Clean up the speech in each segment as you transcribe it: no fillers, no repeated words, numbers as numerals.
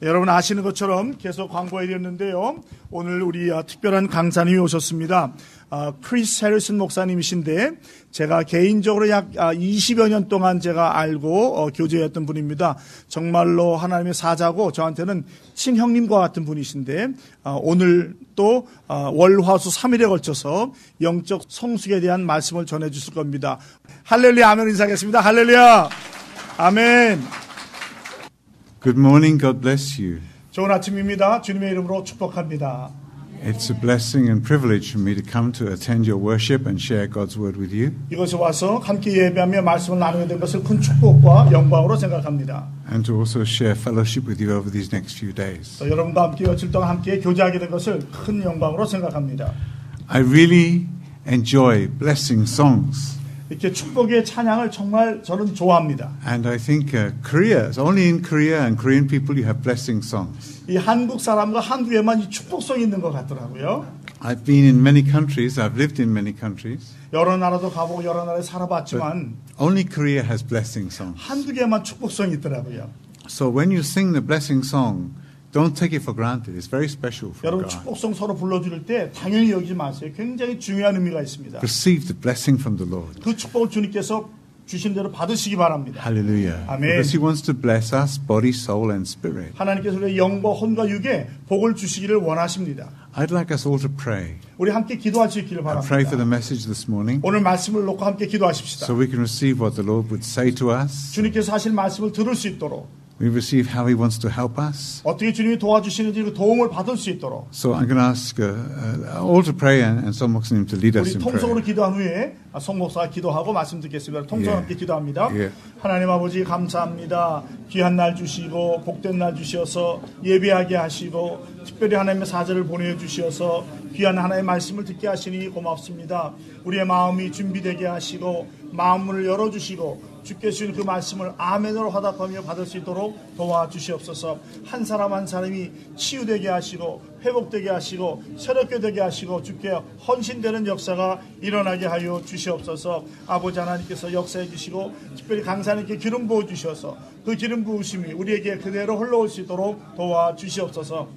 여러분 아시는 것처럼 계속 광고해드렸는데요. 오늘 우리 특별한 강사님이 오셨습니다. 크리스 해리슨 목사님이신데 제가 개인적으로 약 20여 년 동안 제가 알고 교제했던 분입니다. 정말로 하나님의 사자고 저한테는 친형님과 같은 분이신데 오늘 또 월화수 3일에 걸쳐서 영적 성숙에 대한 말씀을 전해주실 겁니다. 할렐루야 아멘 인사하겠습니다. 할렐루야 아멘. Good morning, God bless you. 좋은 아침입니다. 주님의 이름으로 축복합니다. It's a blessing and privilege for me to come to attend your worship and share God's word with you. 이곳에 와서 함께 예배하며 말씀을 나누게 된 것을 큰 축복과 영광으로 생각합니다. And to also share fellowship with you over these next few days. 또 여러분과 함께 며칠 동안 함께 교제하게 된 것을 큰 영광으로 생각합니다. I really enjoy blessing songs. 이렇게 축복의 찬양을 정말 저는 좋아합니다. And I think Korea, it's only in Korea and Korean people you have blessing songs. 이 한국 사람과 한국에만 이 축복성이 있는 것 같더라고요. I've been in many countries, I've lived in many countries. 여러 나라도 가보고 여러 나라에 살아봤지만 Only Korea has blessing songs. 한국에만 축복성이 있더라고요. So when you sing the blessing song, don't take it for granted. It's very special for 여러분 God. 축복성 서로 불러줄 때 당연히 여기지 마세요. 굉장히 중요한 의미가 있습니다. Receive the blessing from the Lord. 그 축복을 주님께서 주신 대로 받으시기 바랍니다. Hallelujah. 아멘. Because He wants to bless us, body, soul, and spirit. 하나님께서 우리의 영과 혼과 육에 복을 주시기를 원하십니다. I'd like us all to pray. 우리 함께 기도하시기를 I pray for the 바랍니다. message this morning 오늘 말씀을 놓고 함께 기도하십시다. so we can receive what the Lord would say to us. 주님께서 하실 말씀을 들을 수 있도록 We receive how He wants to help us. 어떻게 주님이 도와주시는지 그 도움을 받을 수 있도록 So I'm going to ask all to pray and Son Moksa님 to lead us 우리 in 통성으로 prayer. 기도한 후에 송 목사가 기도하고 말씀 듣겠습니다. 통성으로 함께 기도합니다. 예. 하나님 아버지 감사합니다. 귀한 날 주시고 복된 날 주셔서 예배하게 하시고 특별히 하나님의 사자를 보내주셔서 귀한 하나님의 말씀을 듣게 하시니 고맙습니다. 우리의 마음이 준비되게 하시고 마음문을 열어주시고 주께서 주신 그 말씀을 아멘으로 화답하며 받을 수 있도록 도와주시옵소서. 한 사람 한 사람이 치유되게 하시고 회복되게 하시고 새롭게 되게 하시고 주께 헌신되는 역사가 일어나게 하여 주시옵소서. 아버지 하나님께서 역사해 주시고 특별히 강사님께 기름 부어 주셔서 그 기름 부으심이 우리에게 그대로 흘러올 수 있도록 도와주시옵소서.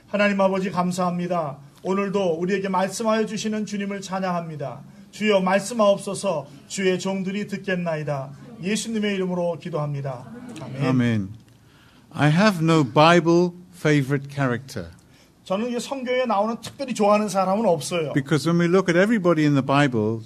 하나님 아버지 감사합니다. 오늘도 우리에게 말씀하여 주시는 주님을 찬양합니다. 주여 말씀하옵소서. 주의 종들이 듣겠나이다. 예수님의 이름으로 기도합니다. 아멘. Amen. I have no Bible favorite character. 저는 이 성경에 나오는 특별히 좋아하는 사람은 없어요. Because when we look at everybody in the Bible,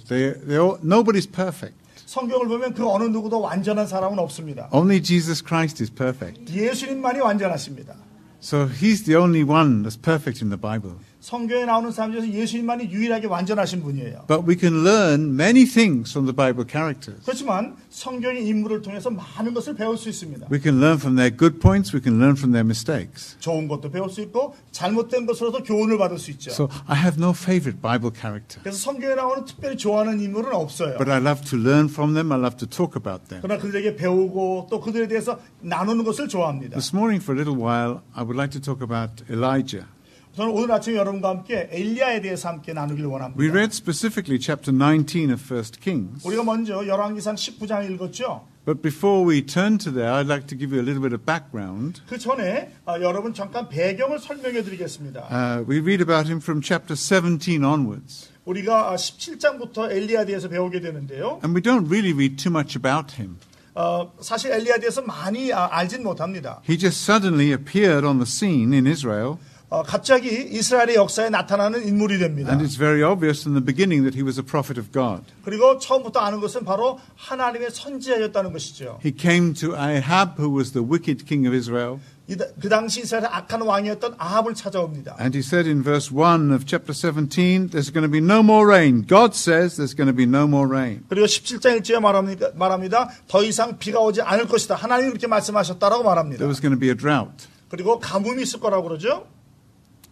nobody's perfect. 성경을 보면 그 어느 누구도 완전한 사람은 없습니다. Only Jesus Christ is perfect. 예수님만이 완전하십니다. So He's the only one that's perfect in the Bible. 성경에 나오는 사람 중에서 예수님만이 유일하게 완전하신 분이에요. But we can learn many things from the Bible characters. 그렇지만 성경의 인물을 통해서 많은 것을 배울 수 있습니다. We can learn from their good points, we can learn from their mistakes. 좋은 것도 배울 수 있고 잘못된 것으로도 교훈을 받을 수 있죠. So I have no favorite Bible character. 그래서 성경에 나오는 특별히 좋아하는 인물은 없어요. But I love to learn from them, I love to talk about them. 그러나 그들에게 배우고 또 그들에 대해서 나누는 것을 좋아합니다. This morning for a little while, I would like to talk about Elijah. 저는 오늘 아침 여러분과 함께 엘리야에 대해서 함께 나누길 원합니다. We read specifically chapter 19 of 1 Kings. 우리가 먼저 열왕기상 19장 읽었죠. But before we turn to there, I'd like to give you a little bit of background. 그 전에 여러분 잠깐 배경을 설명해 드리겠습니다. We read about him from chapter 17 onwards. 우리가 17장부터 엘리야에 대해서 배우게 되는데요. And we don't really read too much about him. 사실 엘리야에 대해서 많이 알진 못합니다. He just suddenly appeared on the scene in Israel. 갑자기 이스라엘의 역사에 나타나는 인물이 됩니다. And it's very obvious from the beginning that he was a prophet of God. 그리고 처음부터 아는 것은 바로 하나님의 선지자였다는 것이죠. He came to Ahab, who was the wicked king of Israel. 그 당시 이스라엘의 악한 왕이었던 아합을 찾아옵니다. And he said in verse 1 of chapter 17, there's going to be no more rain. God says there's going to be no more rain. 그리고 17장 1절에 말합니다. 더 이상 비가 오지 않을 것이다. 하나님이 그렇게 말씀하셨다라고 말합니다. There was going to be a drought. 그리고 가뭄이 있을 거라고 그러죠.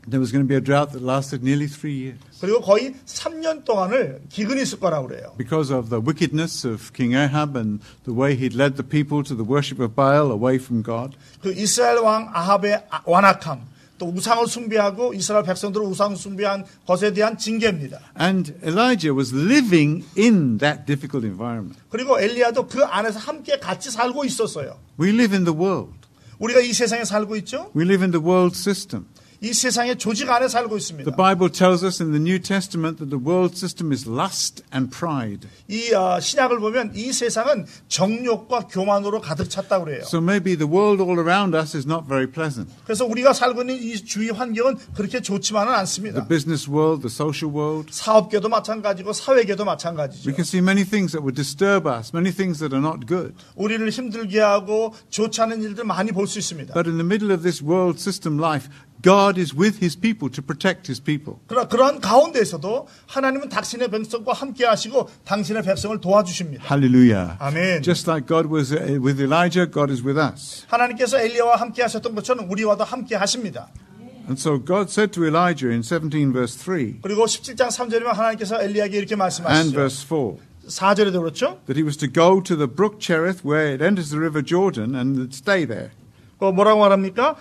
There was going to be a drought that lasted nearly 3 years. 그리고 거의 3년 동안을 기근이 있을 거라고 그래요. Because of the wickedness of King Ahab and the way he'd led the people to the worship of Baal away from God. 그 이스라엘 왕 아합의 완악함, 또 또 우상을 숭배하고 이스라엘 백성들을 우상 숭배한 것에 대한 징계입니다. And Elijah was living in that difficult environment. 그리고 엘리야도 그 안에서 함께 같이 살고 있었어요. We live in the world. 우리가 이 세상에 살고 있죠. We live in the world system. 이 세상의 조직 안에 살고 있습니다. The Bible tells us in the New Testament that the world system is lust and pride. 이 신약을 보면 이 세상은 정욕과 교만으로 가득 찼다고 그래요. So maybe the world all around us is not very pleasant. 그래서 우리가 살고 있는 이 주위 환경은 그렇게 좋지만은 않습니다. The business world, the social world. 사업계도 마찬가지고 사회계도 마찬가지죠. We can see many things that would disturb us, many things that are not good. 우리를 힘들게 하고 좋지 않은 일들 많이 볼 수 있습니다. But in the middle of this world system life, God is with his people to protect his people. 그러나 그러한 가운데에서도 하나님은 당신의 백성과 함께 하시고 당신의 백성을 도와주십니다. Hallelujah. 아멘. Just like God was with Elijah, God is with us. 하나님께서 엘리야와 함께 하셨던 것처럼 우리와도 함께 하십니다. And so God said to Elijah in 17 verse 3 그리고 17장 3절이면 하나님께서 엘리야에게 이렇게 and 말씀하시죠. verse 4 4절에도 그렇죠. that he was to go to the brook Cherith where it enters the river Jordan and stay there. 뭐라고 말합니까?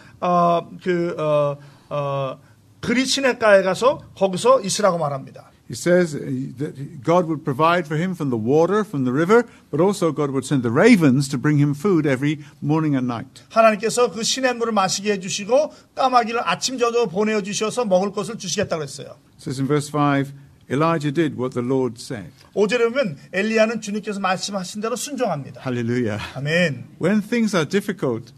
그리 시냇가에 가서 거기서 있으라고 말합니다. He says that God would provide for him from the water, from the river, but also God would send the ravens to bring him food every morning and night. 하나님께서 그 시냇물을 마시게 해주시고 까마귀를 아침 저녁 보내주셔서 먹을 것을 주시겠다고 했어요. It says in verse 5, Elijah did what the Lord said. 5절에 보면 엘리야는 주님께서 말씀하신 대로 순종합니다. Hallelujah. 아멘. When things are difficult,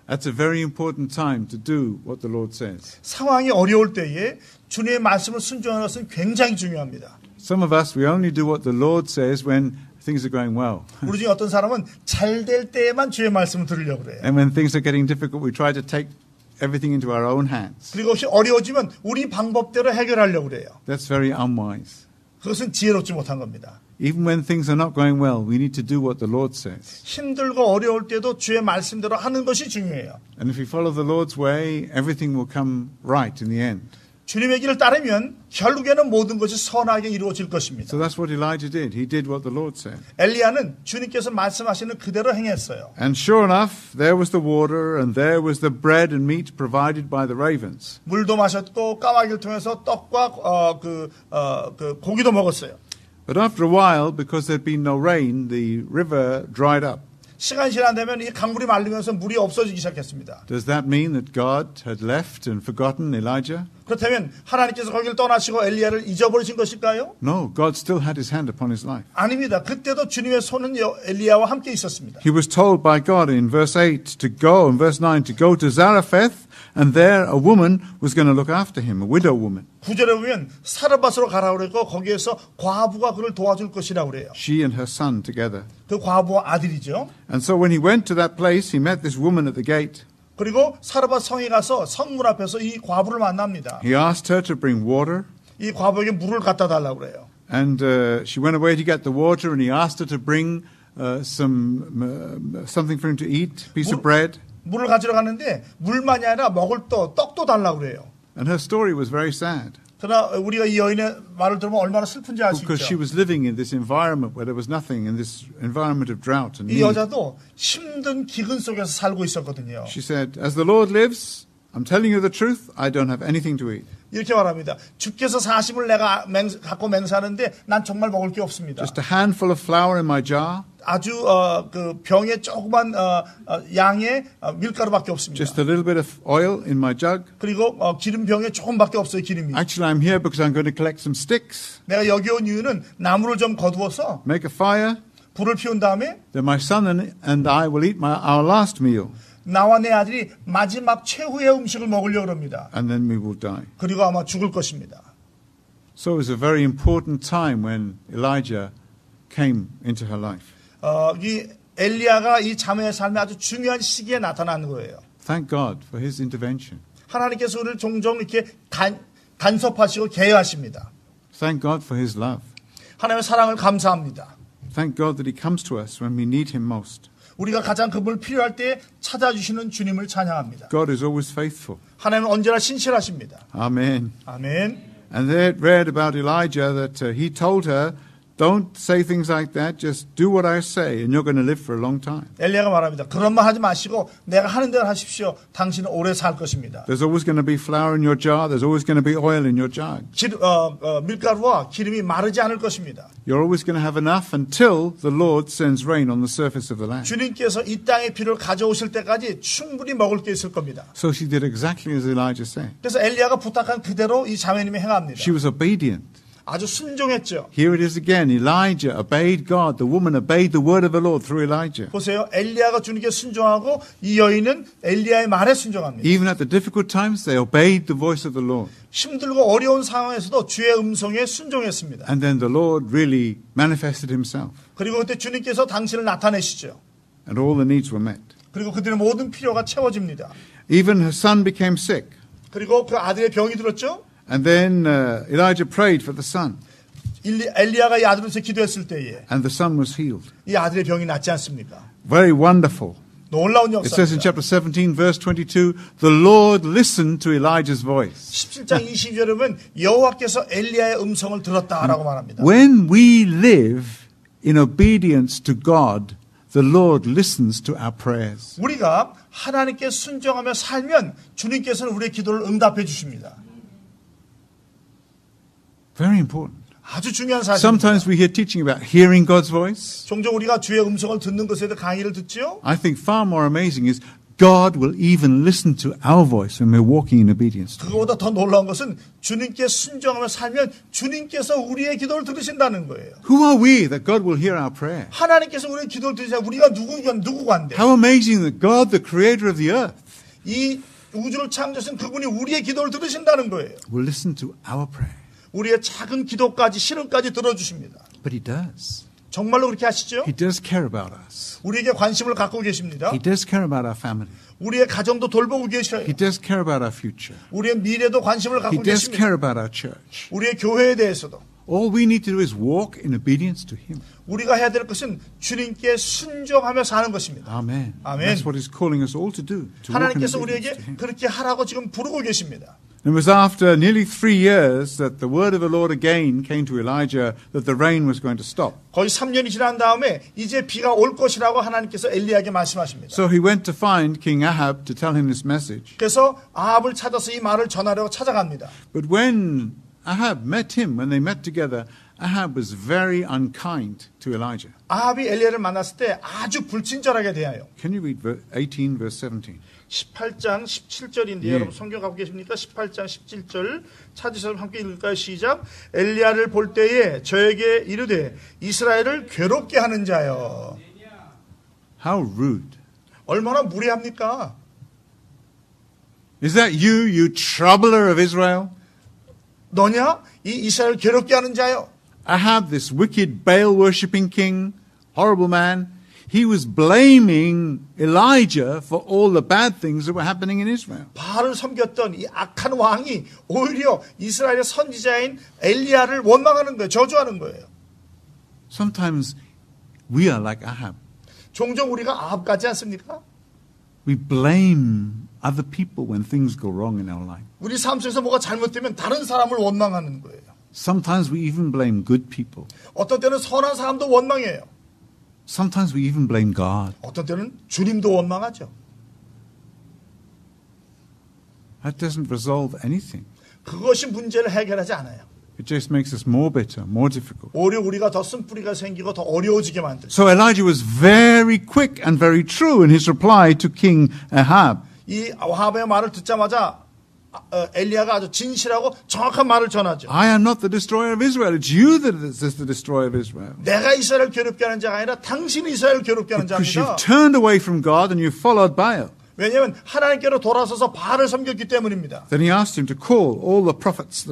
that's a very important time to do what the Lord says. 상황이 어려울 때에 주님의 말씀을 순종하는 것은 굉장히 중요합니다. Some of us, we only do what the Lord says when things are going well. 우리 중에 어떤 사람은 잘 될 때에만 주의 말씀을 들으려고 그래요. And when things are getting difficult, we try to take everything into our own hands. 그리고 혹시 어려워지면 우리 방법대로 해결하려고 그래요. That's very unwise. 그것은 지혜롭지 못한 겁니다. Even when things are not going well, we need to do what the Lord says. 힘들고 어려울 때도 주의 말씀대로 하는 것이 중요해요. And if we follow the Lord's way, everything will come right in the end. 주님의 길을 따르면 결국에는 모든 것이 선하게 이루어질 것입니다. So that's what Elijah did. He did what the Lord said. 엘리야는 주님께서 말씀하시는 그대로 행했어요. And sure enough, there was the water and there was the bread and meat provided by the ravens. 물도 마셨고 까마귀를 통해서 떡과 고기도 먹었어요. But after a while, because there'd been no rain, the river dried up. 시간이 지나면 이 강물이 말리면서 물이 없어지기 시작했습니다. Does that mean that God had left and forgotten Elijah? 그렇다면 하나님께서 거기를 떠나시고 엘리야를 잊어버리신 것일까요? No, God still had his hand upon his life. 아닙니다. 그때도 주님의 손은 엘리야와 함께 있었습니다. He was told by God in verse 8 to go, and verse 9 to go to Zarephath, and there a woman was going to look after him, a widow woman. 9절에 보면 사르밧으로 가라고 그랬고 거기에서 과부가 그를 도와줄 것이라고 그래요. She and her son together. 그 과부와 아들이죠. And so when he went to that place, he met this woman at the gate. 그리고 사르밧 성에 가서 성문 앞에서 이 과부를 만납니다. He asked her to bring water. 이 과부에게 물을 갖다 달라고 그래요. And she went away to get the water, and he asked her to bring something for him to eat, a piece of bread. 물을 가지러 갔는데 물만이 아니라 먹을 떡도 달라고 그래요. And her story was very sad. 그러나 우리가 이 여인의 말을 들으면 얼마나 슬픈지 알 수 Because she 있죠. was living in this environment where there was nothing, in this environment of drought and 이 need. 여자도 힘든 기근 속에서 살고 있었거든요. She said, as the Lord lives, I'm telling you the truth, I don't have anything to eat. 이렇게 말합니다. 주께서 사심을 내가 갖고 맹세하는데 난 정말 먹을 게 없습니다. Just a handful of flour in my jar. 아주 그 병에 조그만 양의 밀가루밖에 없습니다. Just a little bit of oil in my jug. 그리고 기름 병에 조금밖에 없어요. 기름이. Actually, I'm here because I'm going to collect some sticks, 내가 여기 온 이유는 나무를 좀 거두어서 make a fire, 불을 피운 다음에 then my son and I will eat our last meal, 나와 내 아들이 마지막 최후의 음식을 먹으려고 합니다. and then we will die. 그리고 아마 죽을 것입니다. So it was a very important time when Elijah came into her life. 이 엘리야가 이 자매의 삶에 아주 중요한 시기에 나타나는 거예요. Thank God for his intervention. 하나님께서 우리를 종종 이렇게 간섭하시고 개의하십니다. Thank God for his love. 하나님의 사랑을 감사합니다. Thank God that he comes to us when we need him most. 우리가 가장 그분을 필요할 때 찾아주시는 주님을 찬양합니다. God is always faithful. 하나님은 언제나 신실하십니다. Amen. 아멘. And they had read about Elijah that he told her Don't say things like that. Just do what I say, and you're going to live for a long time. 엘리야가 말합니다. 그런 말 하지 마시고 내가 하는 대로 하십시오. 당신은 오래 살 것입니다. There's always going to be flour in your jar. There's always going to be oil in your jar. 밀가루와 기름이 마르지 않을 것입니다. You're always going to have enough until the Lord sends rain on the surface of the land. 주님께서 이 땅의 비를 가져오실 때까지 충분히 먹을 게 있을 겁니다. So she did exactly as Elijah said. 그래서 엘리야가 부탁한 그대로 이 자매님이 행합니다. She was obedient. 아주 순종했죠. Here it is again. Elijah obeyed God. The woman obeyed the word of the Lord through Elijah. 보세요. 엘리야가 주님께 순종하고 이 여인은 엘리야의 말에 순종합니다. Even at the difficult times, they obeyed the voice of the Lord. 힘들고 어려운 상황에서도 주의 음성에 순종했습니다. And then the Lord really manifested himself. 그리고 그때 주님께서 당신을 나타내시죠. And all the needs were met. 그리고 그들의 모든 필요가 채워집니다. Even her son became sick. 그리고 그 아들의 병이 들었죠. And then Elijah prayed for the son. 엘리야가 이 아들을 위해서 기도했을 때에 And the son was healed. 이 아들의 병이 낫지 않습니까? Very wonderful. 놀라운 It says in 역사입니다. chapter 17, verse 22, the Lord listened to Elijah's voice. 17장 22절에 보면 여호와께서 엘리야의 음성을 들었다라고 말합니다. When we live in obedience to God, the Lord listens to our prayers. 우리가 하나님께 순종하며 살면 주님께서는 우리의 기도를 응답해 주십니다. Very important. 아주 중요한 사실입니다. Sometimes we hear teaching about hearing God's voice. 종종 우리가 주의 음성을 듣는 것에 대해 강의를 듣지요. I think far more amazing is God will even listen to our voice when we're walking in obedience to Him. 그거보다 더 놀라운 것은 주님께 순종하며 살면 주님께서 우리의 기도를 들으신다는 거예요. Who are we that God will hear our prayer? 하나님께서 우리의 기도를 들으시면 우리가 누구간데? How amazing that God, the creator of the earth, 이 우주를 창조하신 그분이 우리의 기도를 들으신다는 거예요. will listen to our prayer. 우리의 작은 기도까지 신음까지 들어주십니다. But He does. 정말로 그렇게 하시죠? He does care about us. 우리에게 관심을 갖고 계십니다. He does care about our family. 우리의 가정도 돌보고 계셔요. He does care about our future. 우리의 미래도 관심을 He 갖고 does 계십니다. care about our church. 우리의 교회에 대해서도. All we need to do is walk in obedience to Him. 우리가 해야 될 것은 주님께 순종하며 사는 것입니다. Amen. Amen. That's what He's calling us all to do. To walk in 하나님께서 obedience to 우리에게 Him. 그렇게 하라고 지금 부르고 계십니다. It was after nearly 3 years that the word of the Lord again came to Elijah that the rain was going to stop. 거의 3년이 지난 다음에 이제 비가 올 것이라고 하나님께서 엘리야에게 말씀하십니다. So he went to find King Ahab to tell him this message. 그래서 아합을 찾아서 이 말을 전하려고 찾아갑니다. But when Ahab met him, when they met together, Ahab was very unkind to Elijah. 아합이 엘리야를 만났을 때 아주 불친절하게 대하여. Can you read 18 verse 17? 18장 17절인데 예. 여러분 성경 갖고 계십니까? 18장 17절 찾으셔서 함께 읽을까요? 시작. 엘리야를 볼 때에 저에게 이르되 이스라엘을 괴롭게 하는 자여. How rude. 얼마나 무례합니까? Is that you, you troubler of Israel? 너냐? 이 이스라엘 괴롭게 하는 자여. Ahab, this wicked Baal-worshipping king, horrible man, he was blaming Elijah for all the bad things that were happening in Israel. 바알을 섬겼던 이 악한 왕이 오히려 이스라엘의 선지자인 엘리야를 원망하는 거예요. 저주하는 거예요. Sometimes we are like Ahab. 종종 우리가 아합 같지 않습니까? We blame other people when things go wrong in our life. 우리 삶 속에서 뭐가 잘못되면 다른 사람을 원망하는 거예요. Sometimes we even blame good people. 어떤 때는 선한 사람도 원망해요. Sometimes we even blame God. 어떤 때는 주님도 원망하죠. That doesn't resolve anything. 그것이 문제를 해결하지 않아요. It just makes us more bitter, more difficult. 오히려 우리가 더 쓴뿌리가 생기고 더 어려워지게 만들죠. So Elijah was very quick and very true in his reply to King Ahab. 이 아합의 말을 듣자마자 엘리야가 아주 진실하고 정확한 말을 전하죠. I am not the destroyer of Israel. It's you that is the destroyer of Israel. 내가 이스라엘을 괴롭게 하는 자가 아니라 당신이 이스라엘을 괴롭게 하는 Because 자입니다. you've turned away from God and you've followed Baal. 왜냐하면 하나님께로 돌아서서 바알을 섬겼기 때문입니다. Then he asked him to call all the prophets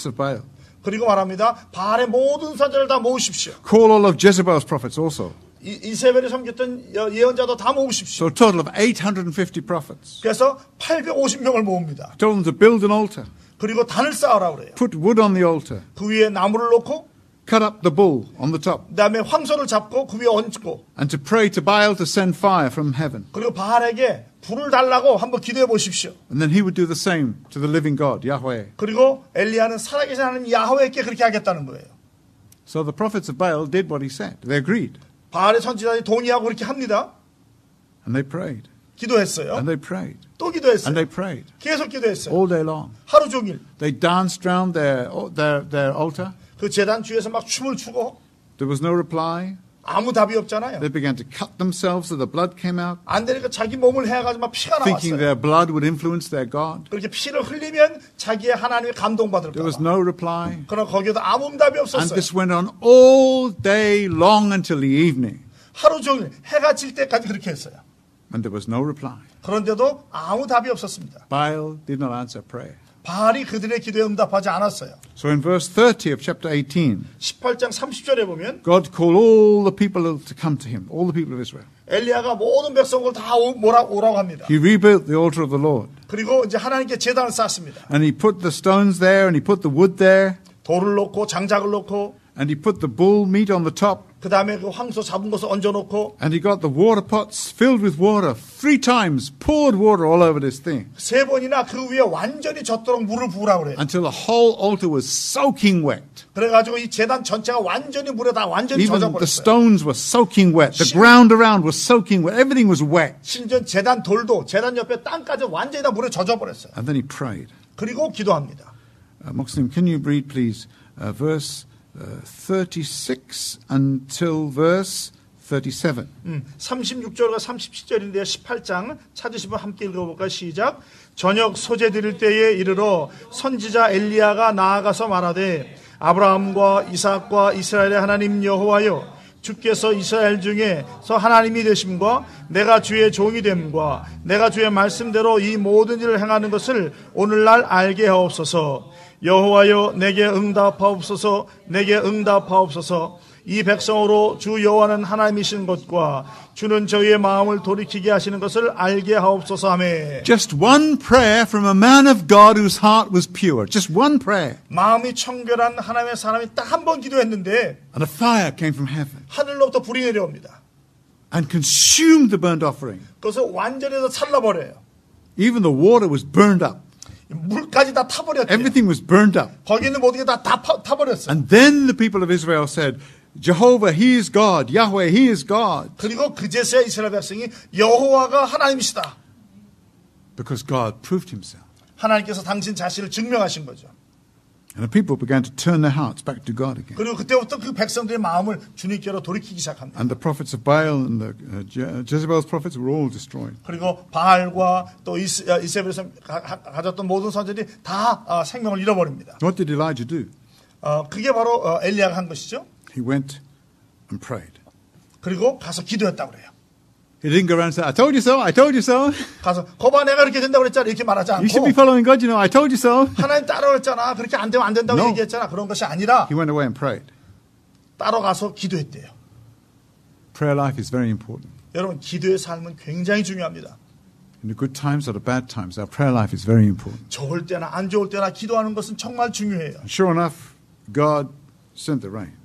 of Baal. 그리고 말합니다. 바알의 모든 선지자를 다 모으십시오. Call all of Jezebel's prophets also. 이세벨이 섬겼던 예언자도 다 모으십시오. So a total of 850 prophets. 그래서 850명을 모읍니다. Told them to build an altar. 그리고 단을 쌓으라 그래요. Put wood on the altar. 그 위에 나무를 놓고 Cut up the bull on the top. 그다음에 황소를 잡고 그 위에 얹고 And to pray to Baal to send fire from heaven. 그리고 바알에게 불을 달라고 한번 기도해 보십시오. And then he would do the same to the living God, Yahweh. 그리고 엘리야는 살아계신 하나님 야훼께 그렇게 하겠다는 거예요. So the prophets of Baal did what he said. They agreed. 바알의 선지자들이 동의하고 그렇게 합니다. And they prayed. 기도했어요. And they prayed. 또 기도했어요. And they prayed. 계속 기도했어요. All day long. 하루 종일 They danced around their altar. 그 제단 주위에서 막 춤을 추고 There was no reply. 아무 답이 없잖아요. They began to cut themselves so the blood came out, 안 되니까 자기 몸을 해가지고 막 피가 thinking 나왔어요. their blood would influence their God. 그렇게 피를 흘리면 자기의 하나님의 감동받을까 There was 봐. no reply. 그러나 거기에도 아무 응답이 And 없었어요. this went on all day long until the evening. 하루 종일 해가 질 때까지 그렇게 했어요. And there was no reply. 그런데도 아무 답이 없었습니다. Baal did not answer prayer. 바알이 그들의 기도에 응답하지 않았어요. So in verse 30 of chapter 18, 18장 30절에 보면 God called all the people to come to him, all the people of Israel. 엘리야가 모든 백성을 다 오라고 합니다. He rebuilt the altar of the Lord. 그리고 이제 하나님께 제단을 쌓습니다. And he put the stones there and he put the wood there. 돌을 놓고 장작을 놓고 And he put the bull meat on the top. 그 다음에 그 황소 잡은 것을 얹어놓고 And he got the water pots filled with water 3 times, poured water all over this thing. 3번이나 그 위에 완전히 젖도록 물을 부으라고 그래요. Until the whole altar was soaking wet. 그래가지고 이 제단 전체가 완전히 물에 다 완전히 Even the 젖어버렸어요. stones were soaking wet. The ground around was soaking wet. Everything was wet. 심지어 제단 돌도 제단 옆에 땅까지 완전히 다 물에 젖어버렸어요. And then he prayed. 그리고 기도합니다. Moxlim, can you read please verse 36 until verse 37. 36절과 37절인데요. 18장 찾으시면 함께 읽어볼까요? 시작. 저녁 소재 드릴 때에 이르러 선지자 엘리야가 나아가서 말하되 아브라함과 이삭과 이스라엘의 하나님 여호와여 주께서 이스라엘 중에서 하나님이 되심과 내가 주의 종이 됨과 내가 주의 말씀대로 이 모든 일을 행하는 것을 오늘날 알게 하옵소서. 여호와여 내게 응답하옵소서. 내게 응답하옵소서. 이 백성으로 주 여호와는 하나님이신 것과 주는 저희의 마음을 돌이키게 하시는 것을 알게 하옵소서 하매. Just one prayer from a man of God whose heart was pure. Just one prayer. 마음이 청결한 하나님의 사람이 딱 한 번 기도했는데 And a fire came from heaven 하늘로부터 불이 내려옵니다. and consumed the burnt offering. 그것을 완전히 다 살라버려요. Even the water was burned up. 물까지 다 타버렸대요. Everything was burned up. 거기 있는 모든 게 다 타버렸어요. And then the people of Israel said, Jehovah, He is God. Yahweh, He is God. 그리고 그제서야 이스라엘 백성이 여호와가 하나님이시다. Because God proved Himself. 하나님께서 당신 자신을 증명하신 거죠. And the people began to turn their hearts back to God again. 그리고 그때부터 그 백성들의 마음을 주님께로 돌이키기 시작합니다. And the prophets of Baal and the Jezebel's prophets were all destroyed. 그리고 바알과 또 이세벨에서 가졌던 모든 선지자들이 다 생명을 잃어버립니다. What did Elijah do? 그게 바로 엘리야가 한 것이죠. He went and prayed. 그리고 가서 기도했다고 그래요. He didn't go around and say, I told you so, I told you so. 가서 거봐 내가 이렇게 된다고 그랬잖아 이렇게 말하지 You should be 않고 following God, you know, I told you so. 하나님 따라했잖아 그렇게 안 되면 안 된다고 No. 얘기했잖아 그런 것이 아니라 He went away and prayed. 따라가서 기도했대요. Prayer life is very important. 여러분 기도의 삶은 굉장히 중요합니다. In the good times or the bad times, our prayer life is very important. 좋을 때나 안 좋을 때나 기도하는 것은 정말 중요해요. And sure enough, God sent the rain.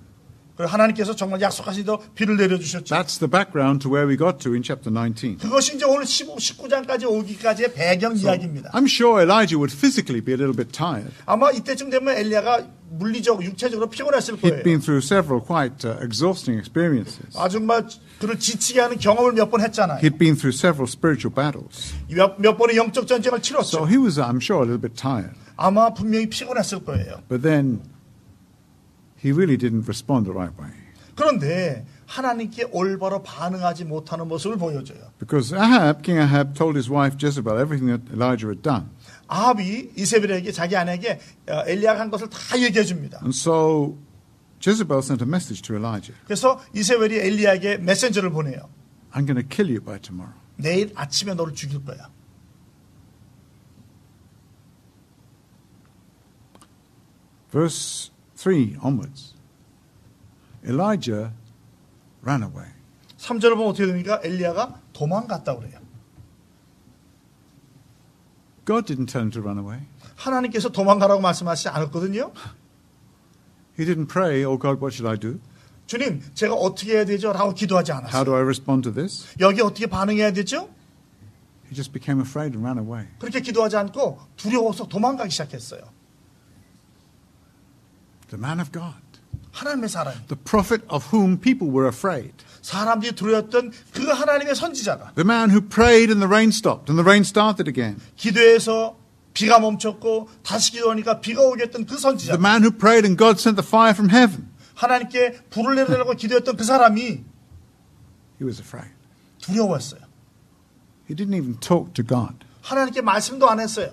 그리고 하나님께서 정말 약속하신 대로 비를 내려주셨죠. That's the background to where we got to in chapter 19. 그것이 이제 오늘 19장까지 오기까지의 배경 이야기입니다. I'm sure Elijah would physically be a little bit tired. 아마 이때쯤 되면 엘리야가 물리적, 육체적으로 피곤했을 He'd 거예요. been through several quite exhausting experiences. 정말 그를 지치게 하는 경험을 몇 번 했잖아요. He'd been through several spiritual battles. 몇 번의 영적 전쟁을 So 치렀죠. he was, I'm sure, a little bit tired. 아마 분명히 피곤했을 거예요. But then he really didn't respond the right way. 그런데 하나님께 올바로 반응하지 못하는 모습을 보여줘요. Because King Ahab told his wife Jezebel everything that Elijah had done. 아합이 이세벨에게 자기 아내에게 엘리야가 한 것을 다 얘기해 줍니다. And so Jezebel sent a message to Elijah. 그래서 이세벨이 엘리야에게 메신저를 보내요. I'm going to kill you by tomorrow. 내일 아침에 너를 죽일 거야. Verse 3 onwards. Elijah ran away. 3절을 보면 어떻게 됩니까? 엘리야가 도망갔다고 그래요. God didn't tell him to run away. 하나님께서 도망가라고 말씀하시지 않았거든요. He didn't pray, oh God, what should I do? 주님, 제가 어떻게 해야 되죠? 라고 기도하지 How 않았어요. do I respond to this? 여기 어떻게 반응해야 되죠? He just became afraid and ran away. 그렇게 기도하지 않고 두려워서 도망가기 시작했어요. The man of God. 하나님의 사람. The prophet of whom people were afraid. 사람들이 두려웠던 그 하나님의 선지자가 The man who prayed and the rain stopped and the rain started again. 기도해서 비가 멈췄고 다시 기도하니까 비가 오게 했던 그 선지자. The man who prayed and God sent the fire from heaven. 하나님께 불을 내려달라고 기도했던 그 사람이 He was afraid. 두려웠어요. He didn't even talk to God. 하나님께 말씀도 안 했어요.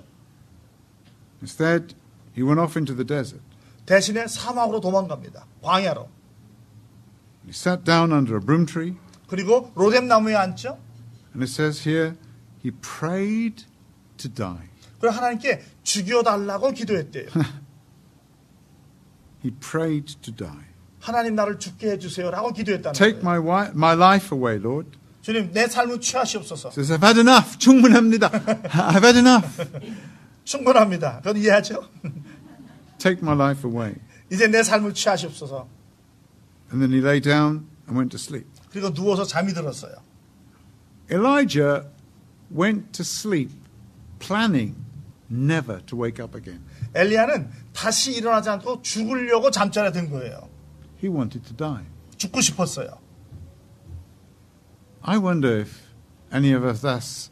Instead, he went off into the desert. 대신에 사막으로 도망갑니다. 광야로. He sat down under a broom tree. 그리고 로뎀 나무에 앉죠. And it says here, he prayed to die. 그리고 하나님께 죽여달라고 기도했대요. He prayed to die. 하나님 나를 죽게 해주세요라고 기도했다는 Take 거예요. my life away, Lord. 주님 내 삶을 취하시옵소서. He says, I've had enough. 충분합니다. I've had enough. 충분합니다. 그건 이해하죠? Take my life away. 이제 내 삶을 취하시옵소서. And then he lay down and went to sleep. 그리고 누워서 잠이 들었어요. Elijah went to sleep planning never to wake up again. 엘리야는 다시 일어나지 않고 죽으려고 잠자리에 든 거예요. He wanted to die. 죽고 싶었어요. I wonder if any of us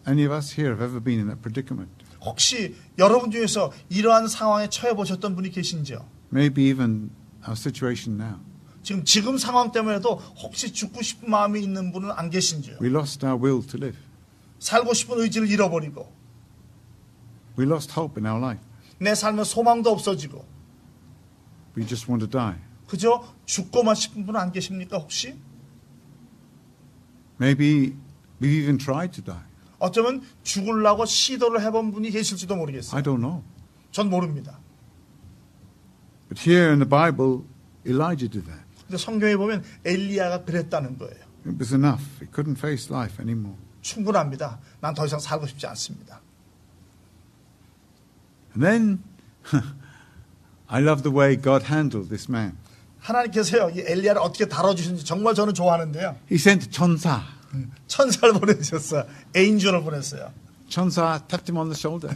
here have ever been in that predicament. 혹시 여러분 중에서 이러한 상황에 처해 보셨던 분이 계신지요? Maybe even our situation now. 지금 상황 때문에도 혹시 죽고 싶은 마음이 있는 분은 안 계신지요? We lost our will to live. 살고 싶은 의지를 잃어버리고 We lost hope in our life. 내 삶에 소망도 없어지고 We just want to die. 그저 죽고만 싶은 분은 안 계십니까 혹시? Maybe we've even tried to die. 어쩌면 죽으려고 시도를 해본 분이 계실지도 모르겠어요. I don't know. 전 모릅니다. But here in the Bible, Elijah did that. 근데 성경에 보면 엘리야가 그랬다는 거예요. It was enough. He couldn't face life anymore. 충분합니다. 난 더 이상 살고 싶지 않습니다. And then, I love the way God handled this man. 하나님께서요, 이 엘리야를 어떻게 다뤄주시는지 정말 저는 좋아하는데요. He sent 천사. 천사를 보내주셨어요. 에인줄을 보냈어요. 천사 tapped him on the shoulder.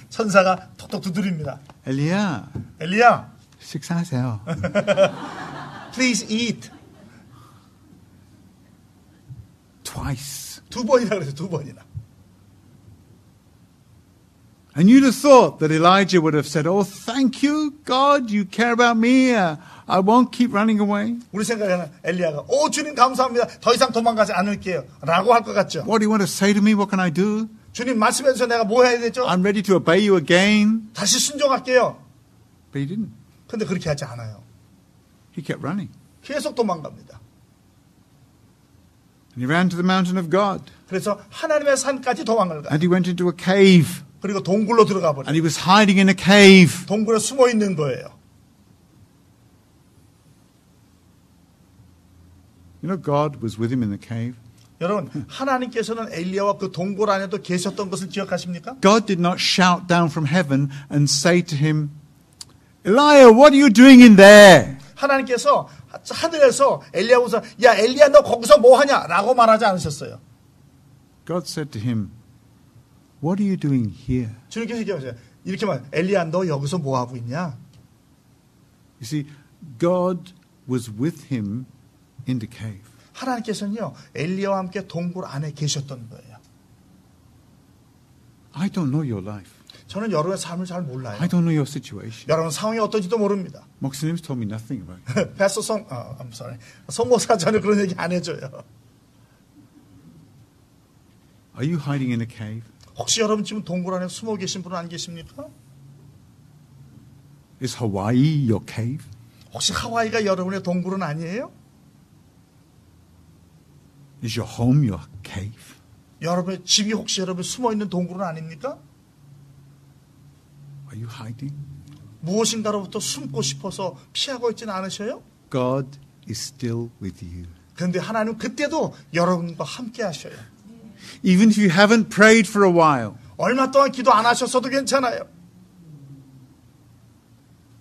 천사가 톡톡 두드립니다. 엘리야, 엘리야, 식사하세요. please eat. Twice. 2번이나 그래서 2번이나. And you'd have thought that Elijah would have said, "Oh, thank you, God, you care about me. I won't keep running away." 우리 생각에는 엘리야가 주님 감사합니다. 더 이상 도망가지 않을게요. 라고 할 것 같죠. What do you want to say to me? What can I do? 주님 말씀해 주세요. 내가 뭐 해야 되죠? I'm ready to obey you again. 다시 순종할게요. But he didn't. 근데 그렇게 하지 않아요. He kept running. 계속 도망갑니다. And he ran to the mountain of God. 그래서 하나님의 산까지 도망을 가요. And he went into a cave. 그리고 동굴로 들어가 And 버려요. he was hiding in a cave. 동굴에 숨어 있는 거예요. You know, God was with him in the cave. 여러분, 하나님께서는 엘리야와 그 동굴 안에도 계셨던 것을 기억하십니까? God did not shout down from heaven and say to him, Elijah, what are you doing in there? 하나님께서 하늘에서 엘리야보고서 야 엘리야 너 거기서 뭐 하냐? 라고 말하지 않으셨어요. God said to him, What are you doing here? 주님께서 얘기하세요. 이렇게 말 엘리야 너 여기서 뭐 하고 있냐? You see, God was with him in the cave. 하나님께서는요 엘리야와 함께 동굴 안에 계셨던 거예요. I don't know your life. 저는 여러분의 삶을 잘 몰라요. I don't know your situation. 여러분 상황이 어떤지도 모릅니다. 목사님's told me nothing about it. 패스터 I'm sorry. 성모사 전혀 그런 얘기 안 해줘요. Are you hiding in a cave? 혹시 여러분 지금 동굴 안에 숨어 계신 분은 안 계십니까? Is Hawaii your cave? 혹시 하와이가 여러분의 동굴은 아니에요? Is your home your cave? 여러분의 집이 혹시 여러분 숨어 있는 동굴은 아닙니까? Are you hiding? 무엇인가로부터 숨고 싶어서 피하고 있지는 않으셔요? God is still with you. 그런데 하나님은 그때도 여러분과 함께 하셔요. Even if you haven't prayed for a while, 얼마 동안 기도 안 하셨어도 괜찮아요.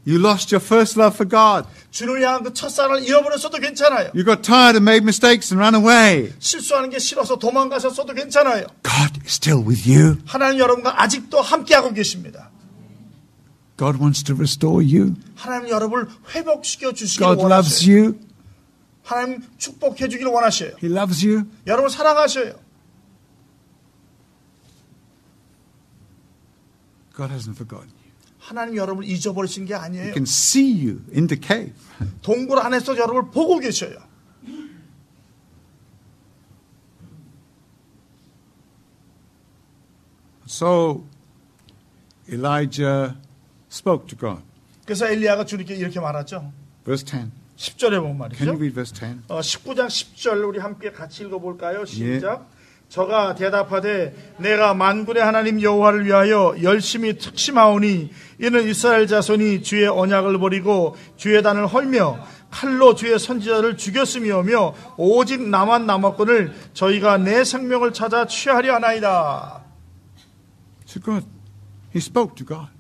you lost your first love for God. 주를 향한 그 첫사랑을 잃어버렸어도 괜찮아요. You got tired and made mistakes and ran away. 실수하는 게 싫어서 도망가셨어도 괜찮아요. God is still with you. 하나님 여러분과 아직도 함께하고 계십니다. God wants to restore you. 하나님 여러분을 회복시켜 주시길 God loves 원하셔요. you. 하나님 축복해 주길 원하셔요. He loves you. 여러분 사랑하셔요. God hasn't forgotten you. 하나님 여러분을 잊어버리신 게 He 아니에요. can see you in the cave. 동굴 안에서 여러분을 보고 계셔요. So Elijah spoke to God. 그래서 엘리야가 주님께 이렇게 말하죠. Verse 10. 10절에 보면 Can you 말이죠. read verse 10? 19장 10절 우리 함께 같이 읽어볼까요? 시작. 저가 대답하되 내가 만군의 하나님 여호와를 위하여 열심히 특심하오니 이는 이스라엘 자손이 주의 언약을 버리고 주의 단을 헐며 칼로 주의 선지자를 죽였음이오며 오직 나만 남았거늘 저희가 내 생명을 찾아 취하려 하나이다. So God, he spoke to God.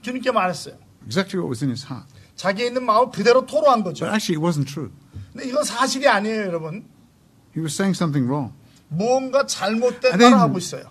주님께 말했어요. Exactly what was in his heart. 자기의 있는 마음 그대로 토로한 거죠. But actually it wasn't true. 근데 이건 사실이 아니에요, 여러분. He was saying something wrong. 무언가 잘못된 And then- 말을 하고 있어요.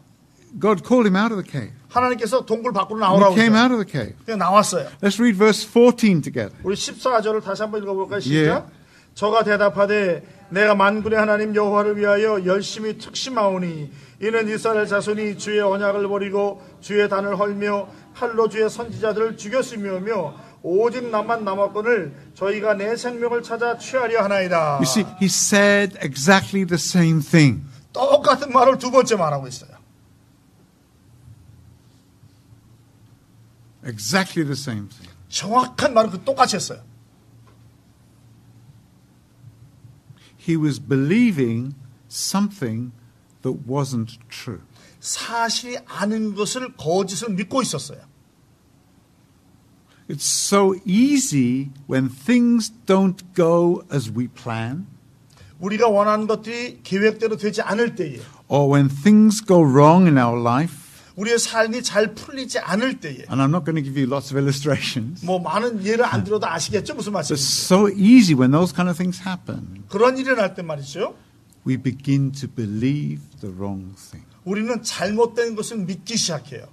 God called him out of the cave. 하나님께서 동굴 밖으로 And 나오라고 he came 했어요. out of the cave. 그냥 나왔어요. Let's read verse 14 together. 우리 14절을 다시 한번 읽어볼까요? 시작. 예. 저가 대답하되 내가 만군의 하나님 여호와를 위하여 열심히 특심하오니 이는 이스라엘 자손이 주의 언약을 버리고 주의 단을 헐며 칼로 주의 선지자들을 죽였으며며 오직 나만 남았거늘 저희가 내 생명을 찾아 취하려 하나이다. You see, he said exactly the same thing. 똑같은 말을 두 번째 말하고 있어요. Exactly the same thing. 정확한 말은 똑같이 했어요. He was believing something that wasn't true. 사실이 아닌 것을 거짓을 믿고 있었어요. It's so easy when things don't go as we plan, 우리가 원하는 것들이 계획대로 되지 않을 때에 or when things go wrong in our life. 우리의 삶이 잘 풀리지 않을 때에 And I'm not going to give you lots of illustrations. 뭐 많은 예를 안 들어도 아시겠죠 무슨 It's 말씀인지. so easy when those kind of things happen. 그런 일이 날 때 말이죠. We begin to believe the wrong thing. 우리는 잘못된 것을 믿기 시작해요.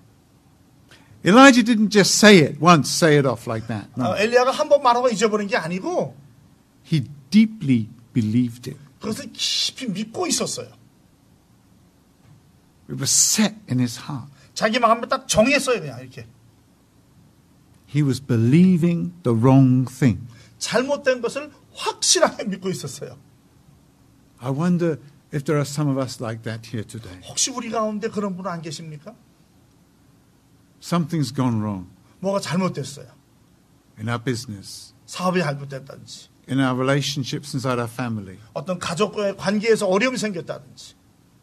Elijah didn't just say it once, say it off like that. No. 엘리야가 한 번 말하고 잊어버린 게 아니고 He deeply believed it. 그것을 깊이 믿고 있었어요. It was set in his heart. 자기 마음에 딱 정했어요. 그냥 이렇게. He was believing the wrong thing. 잘못된 것을 확실하게 믿고 있었어요. I wonder if there are some of us like that here today. 혹시 우리 가운데 그런 분 안 계십니까? Something's gone wrong 뭐가 잘못됐어요. in our business, 사업이 잘못됐다든지 in our relationships inside our family, 어떤 가족과의 관계에서 어려움이 생겼다든지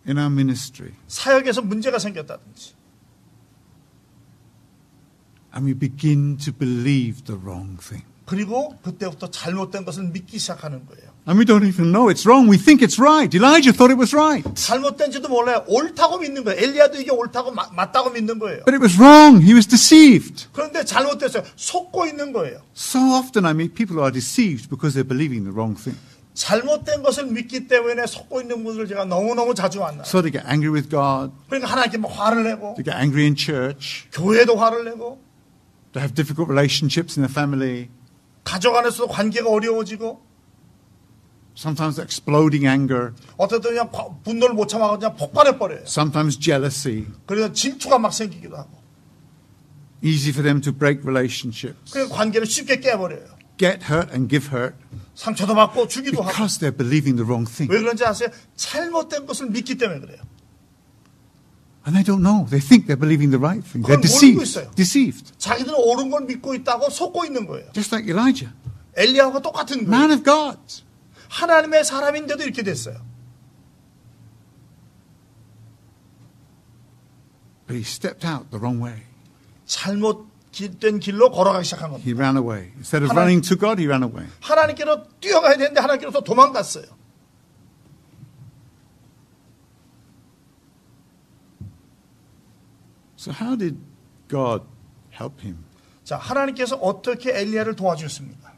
in our ministry. 사역에서 문제가 생겼다든지 And we begin to believe the wrong thing. 그리고 그때부터 잘못된 것을 믿기 시작하는 거예요. And we don't even know it's wrong. We think it's right. Elijah thought it was right. 잘못된지도 몰라요. 옳다고 믿는 거예요. 엘리야도 이게 옳다고 맞다고 믿는 거예요. But it was wrong. He was deceived. 그런데 잘못됐어요. 속고 있는 거예요. So often I meet people who are deceived because they're believing the wrong thing. 잘못된 것을 믿기 때문에 속고 있는 분들 제가 너무너무 자주 만나요. So they get angry with God. 그러니까 하나님께 막 화를 내고 They get angry in church. 교회도 화를 내고 They have difficult relationships in their family. 가족 안에서도 관계가 어려워지고 Sometimes exploding anger. 어떨 때 그냥 분노를 못 참아서 그냥 폭발해버려요. Sometimes jealousy. 그래서 질투가 막 생기기도 하고 Easy for them to break relationships. 그 관계를 쉽게 깨버려요. Get hurt and give hurt. 상처도 받고 주기도 하고. Because they're believing the wrong thing. 왜 그런지 아세요? 잘못된 것을 믿기 때문에 그래요. And they don't know. They think they're believing the right thing. They're 그건 모르고 deceived. 있어요. Deceived. 자기들은 옳은 걸 믿고 있다고 속고 있는 거예요. Just like Elijah. 엘리야하고 똑같은 Man 거예요. of God. 하나님의 사람인데도 이렇게 됐어요. But he stepped out the wrong way. 잘못된 길로 걸어가기 시작한 겁니다. He ran away. Instead of 하나- running to God, he ran away. 하나님께로 뛰어가야 되는데 하나님께로서 도망갔어요. So how did God help him? 자, 하나님께서 어떻게 엘리야를 도와주셨습니까?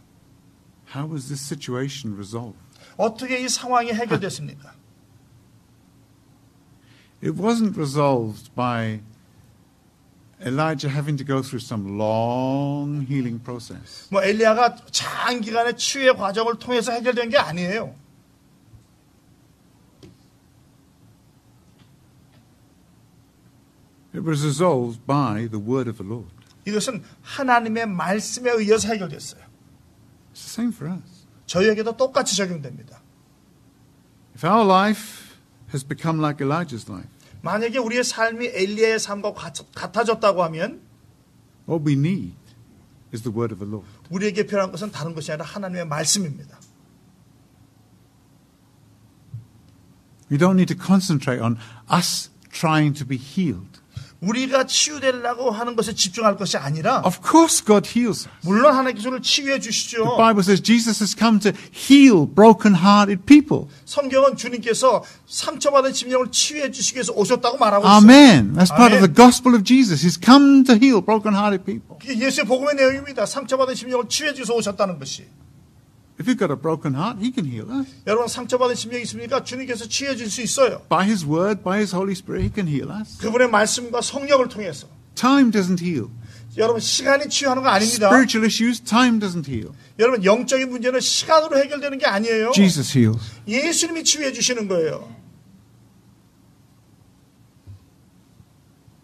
How was this situation resolved? 어떻게 이 상황이 해결됐습니까? It wasn't resolved by Elijah having to go through some long healing process. 뭐 엘리야가 장기간의 치유의 과정을 통해서 해결된 게 아니에요. It was resolved by the word of the Lord. 이것은 하나님의 말씀에 의해서 해결됐어요. It's the same for us. 저희에게도 똑같이 적용됩니다. If our life has become like Elijah's life, 만약에 우리의 삶이 엘리야의 삶과 같아졌다고 하면 what we need is the word of the Lord. 우리에게 필요한 것은 다른 것이 아니라 하나님의 말씀입니다. We don't need to concentrate on us trying to be healed. 우리가 치유되려고 하는 것에 집중할 것이 아니라 Of course God heals us. 물론 하나님께서 우리를 치유해 The 주시죠. Bible says Jesus has come to heal broken-hearted people. 성경은 주님께서 상처받은 심령을 치유해 주시기 위해서 오셨다고 말하고 있어요. Amen. That's part of 아멘. the gospel of Jesus. He's come to heal broken-hearted people. 그게 예수의 복음의 내용입니다. 상처받은 심령을 치유해 주셔서 오셨다는 것이. If you've got a broken heart, He can heal us. 여러분 상처받은 심령이 있습니까? 주님께서 치유해 줄 수 있어요. By His word, by His Holy Spirit, He can heal us. 그분의 말씀과 성령을 통해서. Time doesn't heal. 여러분 시간이 치유하는 거 아닙니다. Spiritual issues, time doesn't heal. 여러분 영적인 문제는 시간으로 해결되는 게 아니에요. Jesus heals. 예수님이 치유해 주시는 거예요.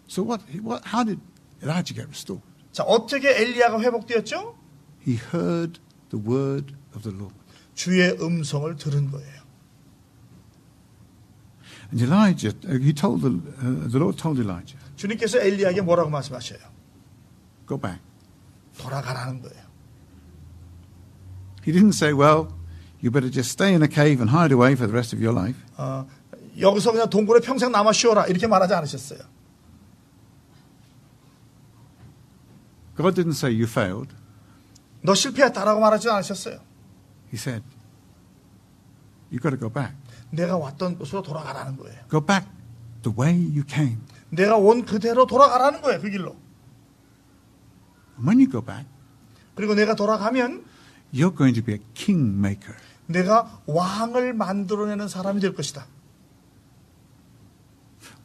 So how did Elijah get restored? 자, 어떻게 엘리야가 회복되었죠? He heard the word of the Lord. 주의 음성을 들은 거예요. And Elijah, the Lord told Elijah, 주님께서 엘리야에게 뭐라고 말씀하셔요? go back. 돌아가라는 거예요. He didn't say, well, you better just stay in a cave and hide away for the rest of your life. 여기서 그냥 동굴에 평생 남아 쉬어라 이렇게 말하지 않으셨어요. God didn't say you failed. 너 실패했다라고 말하지 않으셨어요. He said, you've got to go back. 내가 왔던 곳으로 돌아가라는 거예요. Go back the way you came. 내가 온 그대로 돌아가라는 거예요. 그 길로. And when you go back, 그리고 내가 돌아가면 you're going to be a kingmaker. 내가 왕을 만들어내는 사람이 될 것이다.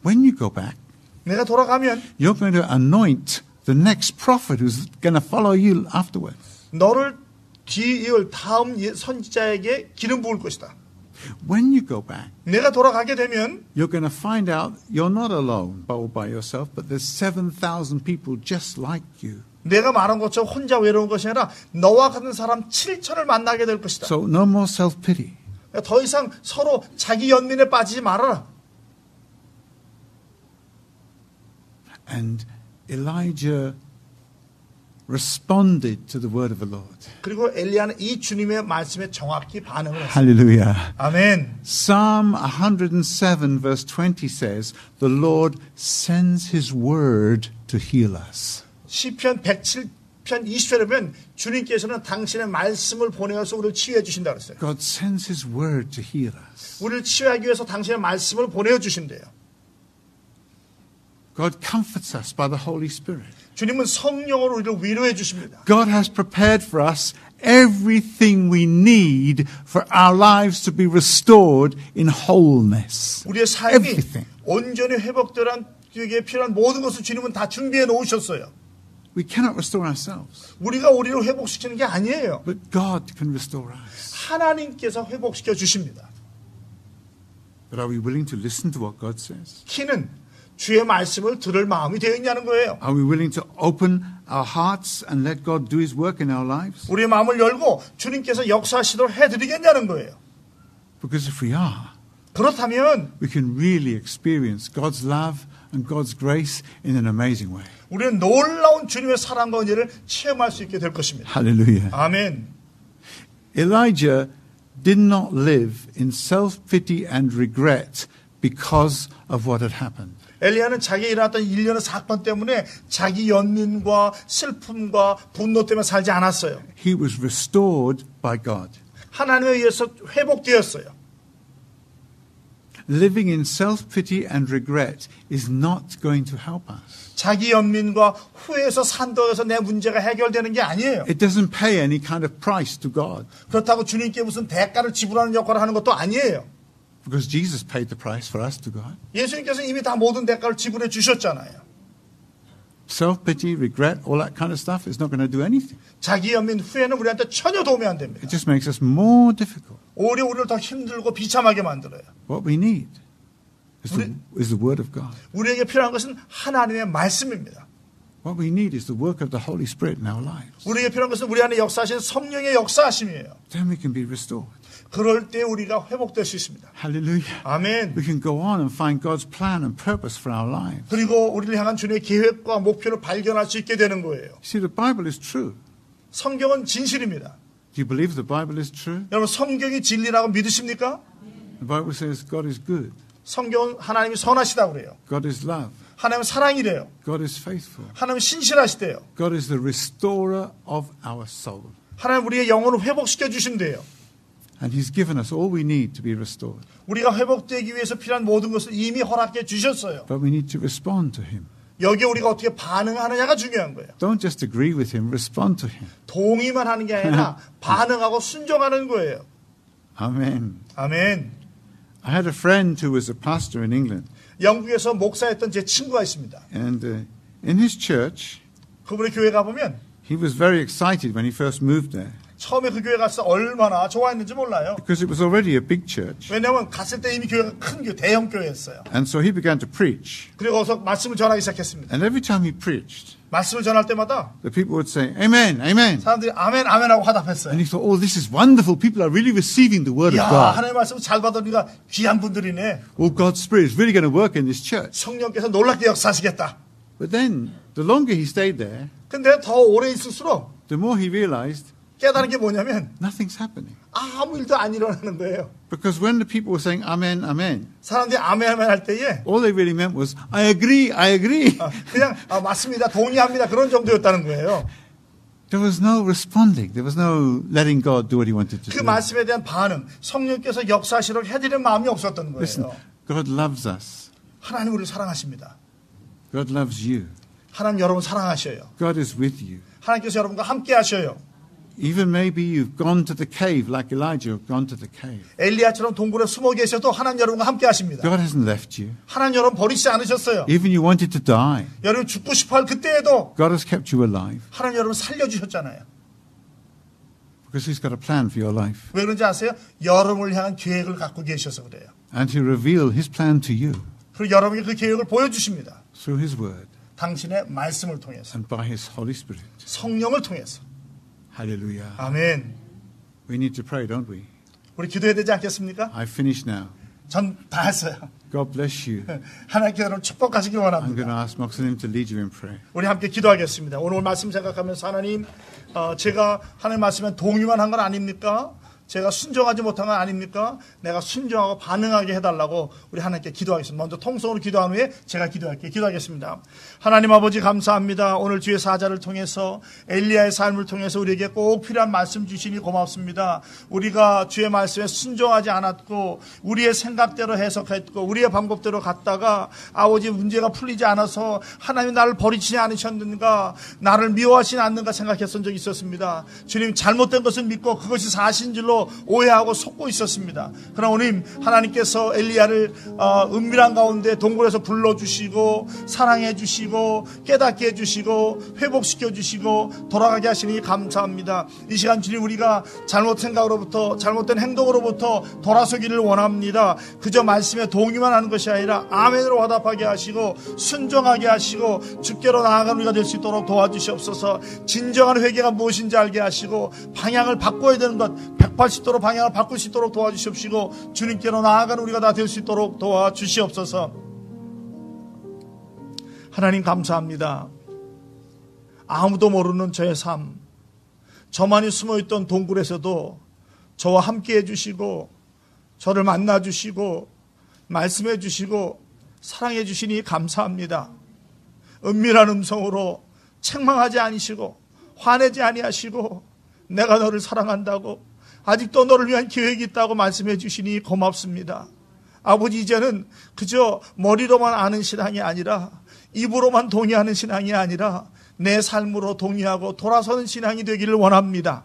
When you go back, 내가 돌아가면 you're going to anoint the next prophet who's going to follow you afterwards. 너를 뒤이을 다음 선지자에게 기름 부을 것이다. When you go back, 내가 돌아가게 되면 you're going to find out you're not alone all by yourself, but there's 7,000 people just like you. 내가 말한 것처럼 혼자 외로운 것이 아니라 너와 같은 사람 7천을 만나게 될 것이다. So no more self-pity. 더 이상 서로 자기 연민에 빠지지 말아라. And Elijah responded to the word of the Lord. 그리고 엘리야는 이 주님의 말씀에 정확히 반응을 했습니다. Hallelujah. 아멘. Psalm 107 verse 20 says, the Lord sends His word to heal us. 시편 107편 20절에 보면 주님께서는 당신의 말씀을 보내어서 우리를 치유해 주신다고 했어요. God sends His word to heal us. 우리를 치유하기 위해서 당신의 말씀을 보내어 주신대요. God comforts us by the Holy Spirit. 주님은 성령으로 우리를 위로해 주십니다. God has prepared for us everything we need for our lives to be restored in wholeness. 우리의 삶이 Everything. 온전히 회복되기에 필요한 모든 것을 주님은 다 준비해 놓으셨어요. We cannot restore ourselves, 우리가 우리를 회복시키는 게 아니에요. but God can restore us. 하나님께서 회복시켜 주십니다. But are we willing to listen to what God says? 키는 주의 말씀을 들을 마음이 되어 있냐는 거예요. Are we willing to open our hearts and let God do His work in our lives? 우리의 마음을 열고 주님께서 역사하시도록 해드리겠냐는 거예요. Because if we are, 그렇다면 we can really experience God's love and God's grace in an amazing way. 우리는 놀라운 주님의 사랑과 은혜를 체험할 수 있게 될 것입니다. Hallelujah. 아멘. Elijah did not live in self-pity and regret because of what had happened. 엘리야는 자기에 일어났던 일련의 사건 때문에 자기 연민과 슬픔과 분노 때문에 살지 않았어요. He was restored by God. 하나님에 의해서 회복되었어요. Living in self-pity and regret is not going to help us. 자기 연민과 후회해서 산도에서 내 문제가 해결되는 게 아니에요. It doesn't pay any kind of price to God. 그렇다고 주님께 무슨 대가를 지불하는 역할을 하는 것도 아니에요. Because Jesus paid the price for us to God. 예수님께서 이미 다 모든 대가를 지불해 주셨잖아요. self-pity, regret, all that kind of stuff is not going to do anything. 자기 연민 후회는 우리한테 전혀 도움이 안 됩니다. It just makes us more difficult. 오히려 우리를 더 힘들고 비참하게 만들어요. What we need is the Word of God. 우리에게 필요한 것은 하나님의 말씀입니다. What we need is the work of the Holy Spirit in our lives. 우리에게 필요한 것은 우리 안에 역사하신 성령의 역사하심이에요. Then we can be restored. 그럴 때 우리가 회복될 수 있습니다. Hallelujah. 아멘. We can go on and find God's plan and purpose for our lives. 그리고 우리를 향한 주님의 계획과 목표를 발견할 수 있게 되는 거예요. See, the Bible is true. 성경은 진실입니다. Do you believe the Bible is true? 여러분 성경이 진리라고 믿으십니까? The Bible says God is good. 성경은 하나님이 선하시다고 그래요. God is love. 하나님은 사랑이래요. God is faithful. 하나님은 신실하시대요. God is the restorer of our soul. 하나님 우리의 영혼을 회복시켜 주신대요. And He's given us all we need to be restored. 우리가 회복되기 위해서 필요한 모든 것을 이미 허락해 주셨어요. But we need to respond to Him. 여기에 우리가 어떻게 반응하느냐가 중요한 거예요. Don't just agree with Him, respond to Him. 동의만 하는 게 아니라 반응하고 순종하는 거예요. Amen. 아멘. I had a friend who was a pastor in England. 영국에서 목사였던 제 친구가 있습니다. And in his church, 그분의 교회 가보면 he was very excited when he first moved there. 처음에 그 교회 가서 얼마나 좋아했는지 몰라요. Because it was already a big church. 왜냐하면 갔을 때 이미 교회가 큰 교회, 대형 교회였어요. And so he began to preach. 그리고 어서 말씀을 전하기 시작했습니다. And every time he preached, 말씀을 전할 때마다 the people would say, Amen, Amen. 사람들이 아멘, 아멘하고 화답했어요. And he thought, oh, this is wonderful. People are really receiving the word of 이야, God. 하나님의 말씀을 잘 받으니까 귀한 분들이네. Oh, God's Spirit is really going to work in this church. 성령께서 놀랍게 역사하시겠다. But then, the longer he stayed there, 근데 더 오래 있을수록 the more he realized 깨달은 게 뭐냐면 nothing's happening. 아무 일도 안 일어나는 거예요. Because when the people were saying, Amen, Amen, 사람들이 아멘 아멘 할 때에 all they really meant was, I agree, I agree. 그냥 맞습니다, 동의합니다 그런 정도였다는 거예요. There was no responding. There was no letting God do what He wanted to 그 do. 말씀에 대한 반응, 성령께서 역사하시도록 해드리는 마음이 없었던 Listen, 거예요. God loves us. 하나님 우리를 사랑하십니다. God loves you. 하나님 여러분 사랑하셔요. God is with you. 하나님께서 여러분과 함께 하셔요. Even maybe you've gone to the cave like Elijah, you've gone to the cave. 엘리야처럼 동굴에 숨어 계셔도 하나님 여러분과 함께 하십니다. God hasn't left you. 하나님 여러분 버리지 않으셨어요. Even you wanted to die, 여러분 죽고 싶어 할 그때에도 God has kept you alive. 하나님 여러분 살려주셨잖아요. Because He's got a plan for your life. 왜 그런지 아세요? 여러분을 향한 계획을 갖고 계셔서 그래요. And He revealed His plan to you 그리고 여러분에게 그 계획을 보여주십니다. through His word 당신의 말씀을 통해서, and by His Holy Spirit. 성령을 통해서. Hallelujah. 아멘. We need to pray, don't we? 우리 기도해야 되지 않겠습니까? I finished now. 전 다 했어요. God bless you. 하나님께 여러분 축복하시기 I'm going 원합니다. to ask 목사님 to lead you in prayer. 우리 함께 기도하겠습니다. 오늘 말씀 생각하면서 하나님, 제가 하나님 말씀에 동의만 한 건 아닙니까? 제가 순종하지 못한 건 아닙니까? 내가 순종하고 반응하게 해달라고 우리 하나님께 기도하겠습니다. 먼저 통성으로 기도한 후에 제가 기도하겠습니다. 하나님 아버지 감사합니다. 오늘 주의 사자를 통해서 엘리야의 삶을 통해서 우리에게 꼭 필요한 말씀 주시니 고맙습니다. 우리가 주의 말씀에 순종하지 않았고 우리의 생각대로 해석했고 우리의 방법대로 갔다가 아버지 문제가 풀리지 않아서 하나님이 나를 버리지 않으셨는가, 나를 미워하시지 않는가 생각했던 적이 있었습니다. 주님 잘못된 것을 믿고 그것이 사실인 줄로 오해하고 속고 있었습니다. 그러나 오늘 하나님께서 엘리야를 은밀한 가운데 동굴에서 불러주시고 사랑해 주시고 깨닫게 해주시고 회복시켜 주시고 돌아가게 하시니 감사합니다. 이 시간 주님 우리가 잘못 생각으로부터 잘못된 행동으로부터 돌아서기를 원합니다. 그저 말씀에 동의만 하는 것이 아니라 아멘으로 화답하게 하시고 순종하게 하시고 주께로 나아가는 우리가 될 수 있도록 도와주시옵소서. 진정한 회개가 무엇인지 알게 하시고 방향을 바꿔야 되는 것 180도로 방향을 바꿀 수 있도록 도와주시옵시고 주님께로 나아가는 우리가 다 될 수 있도록 도와주시옵소서. 하나님 감사합니다. 아무도 모르는 저의 삶, 저만이 숨어있던 동굴에서도 저와 함께 해주시고 저를 만나주시고 말씀해주시고 사랑해주시니 감사합니다. 은밀한 음성으로 책망하지 아니시고 화내지 아니하시고 내가 너를 사랑한다고 아직도 너를 위한 계획이 있다고 말씀해 주시니 고맙습니다. 아버지, 이제는 그저 머리로만 아는 신앙이 아니라 입으로만 동의하는 신앙이 아니라 내 삶으로 동의하고 돌아서는 신앙이 되기를 원합니다.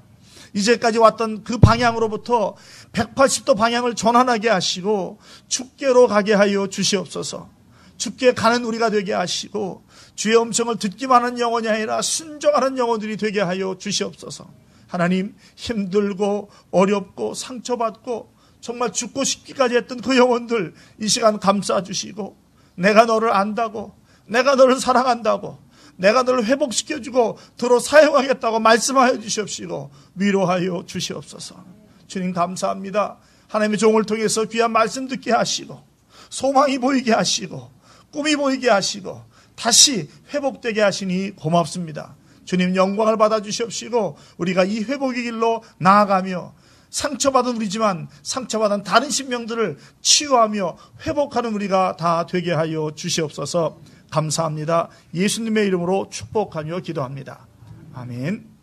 이제까지 왔던 그 방향으로부터 180도 방향을 전환하게 하시고 주께로 가게 하여 주시옵소서. 주께 가는 우리가 되게 하시고 주의 음성을 듣기만 하는 영혼이 아니라 순종하는 영혼들이 되게 하여 주시옵소서. 하나님, 힘들고 어렵고 상처받고 정말 죽고 싶기까지 했던 그 영혼들 이 시간 감싸주시고, 내가 너를 안다고, 내가 너를 사랑한다고, 내가 너를 회복시켜주고 도로 사용하겠다고 말씀하여 주시옵시고 위로하여 주시옵소서. 주님 감사합니다. 하나님의 종을 통해서 귀한 말씀 듣게 하시고 소망이 보이게 하시고 꿈이 보이게 하시고 다시 회복되게 하시니 고맙습니다. 주님 영광을 받아 주시옵시고 우리가 이 회복의 길로 나아가며 상처받은 우리지만 상처받은 다른 신명들을 치유하며 회복하는 우리가 다 되게 하여 주시옵소서. 감사합니다. 예수님의 이름으로 축복하며 기도합니다. 아멘.